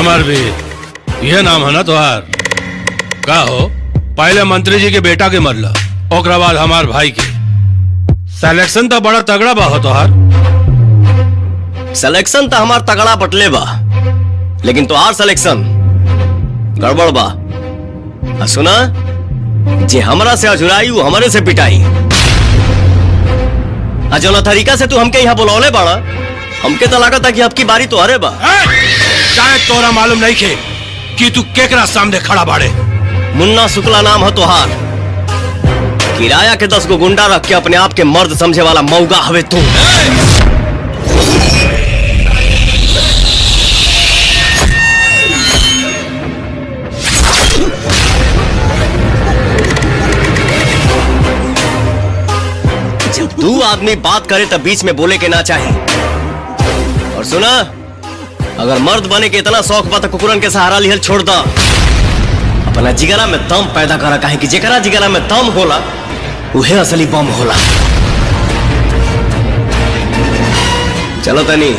अमरवीर यह नाम है ना तुहार? का हो, पहले मंत्री जी के बेटा के मरला, ओकरा बाद हमार भाई के। सिलेक्शन तो बड़ा तगड़ा बा हो तुहार। सिलेक्शन तो हमार तगड़ा बटले बा, लेकिन तुहार सिलेक्शन गड़बड़ बा। सुना, जे हमरा से अजुराई वो हमरे से पिटाई। जो तरीका से तू हमके यहाँ बुलौले बाड़ा, हमके तो लागत है कि अब की बारी तो अरे बा। शायद तोरा मालूम नहीं खे कि तू केकरा सामने खड़ा बाड़े। मुन्ना शुक्ला नाम है तुहार। किराया के 10 गो गुंडा रख के अपने आप के मर्द समझे वाला मौगा हवे तू। जब दो आदमी बात करे तब बीच में बोले के ना चाहे। और सुना, अगर मर्द बने के इतना शौक बा तो कुकुरन के सहारा लिहल छोड़ दा। अपना जिगरा में दम पैदा करा, काहे कि जेकरा जिगरा में दम होला उहे असली बम होला। चलो तनी